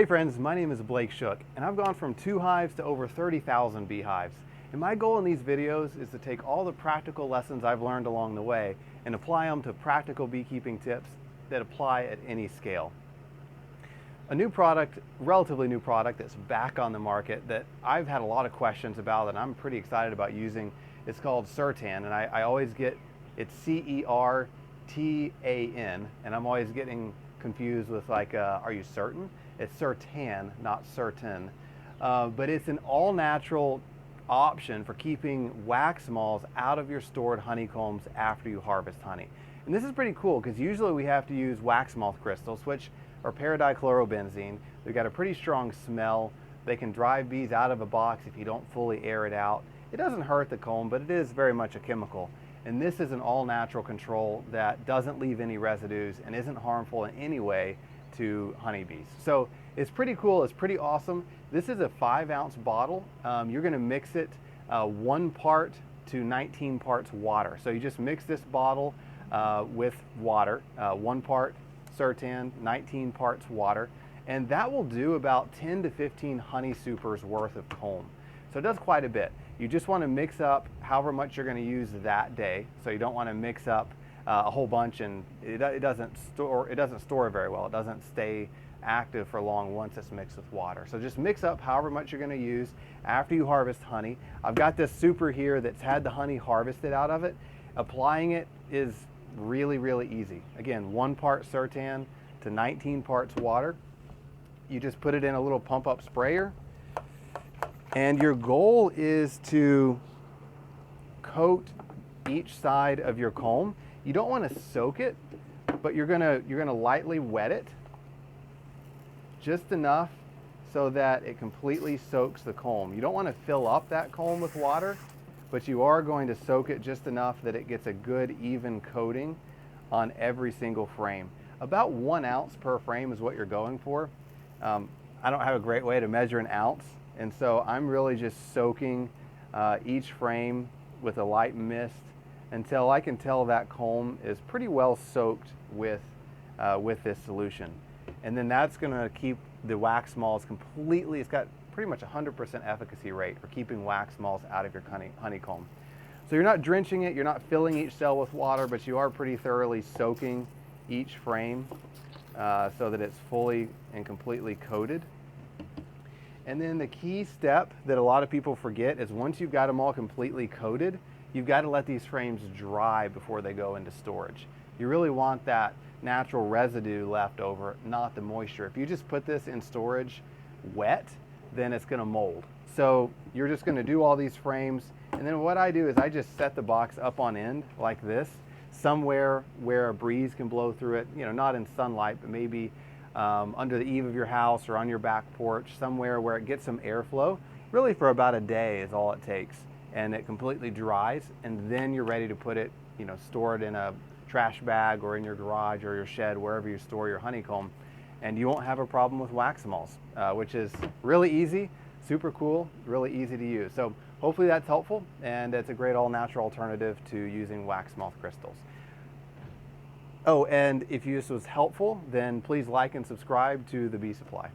Hey friends, my name is Blake Shook, and I've gone from 2 hives to over 30,000 beehives. And my goal in these videos is to take all the practical lessons I've learned along the way and apply them to practical beekeeping tips that apply at any scale. A new product, relatively new product that's back on the market that I've had a lot of questions about and I'm pretty excited about using, is called Certan, and I always get, it's Certan, and I'm always getting confused with like, are you certain? It's Certan, not certain. But it's an all-natural option for keeping wax moths out of your stored honeycombs after you harvest honey. And this is pretty cool because usually we have to use wax moth crystals, which are paradichlorobenzene. They've got a pretty strong smell. They can drive bees out of a box if you don't fully air it out. It doesn't hurt the comb, but it is very much a chemical. And this is an all-natural control that doesn't leave any residues and isn't harmful in any way to honeybees. So it's pretty cool, it's pretty awesome. This is a 5-ounce bottle. You're gonna mix it 1 part to 19 parts water. So you just mix this bottle with water, 1 part Certan, 19 parts water, and that will do about 10 to 15 honey supers worth of comb. So it does quite a bit. You just want to mix up however much you're going to use that day. So you don't want to mix up a whole bunch, and it doesn't store very well. It doesn't stay active for long once it's mixed with water. So just mix up however much you're going to use after you harvest honey. I've got this super here that's had the honey harvested out of it. Applying it is really, really easy. Again, 1 part Certan to 19 parts water. You just put it in a little pump up sprayer, and your goal is to coat each side of your comb. You don't want to soak it, but you're gonna lightly wet it just enough so that it completely soaks the comb. You don't want to fill up that comb with water, but you are going to soak it just enough that it gets a good even coating on every single frame. About 1 ounce per frame is what you're going for. I don't have a great way to measure an ounce, and so I'm really just soaking each frame with a light mist until I can tell that comb is pretty well soaked with this solution. And then that's gonna keep the wax moths completely, it's got pretty much 100% efficacy rate for keeping wax moths out of your honeycomb. So you're not drenching it, you're not filling each cell with water, but you are pretty thoroughly soaking each frame so that it's fully and completely coated. And then the key step that a lot of people forget is once you've got them all completely coated, you've got to let these frames dry before they go into storage. You really want that natural residue left over, not the moisture. If you just put this in storage wet, then it's going to mold. So you're just going to do all these frames, and then what I do is I just set the box up on end like this, somewhere where a breeze can blow through it, you know, not in sunlight, but maybe under the eave of your house or on your back porch, somewhere where it gets some airflow. Really for about a day is all it takes, and it completely dries, and then you're ready to put it, you know, store it in a trash bag or in your garage or your shed, wherever you store your honeycomb, and you won't have a problem with wax moths, which is really easy, super cool, really easy to use. So hopefully that's helpful, and it's a great all-natural alternative to using wax moth crystals. Oh, and if this was helpful, then please like and subscribe to The Bee Supply.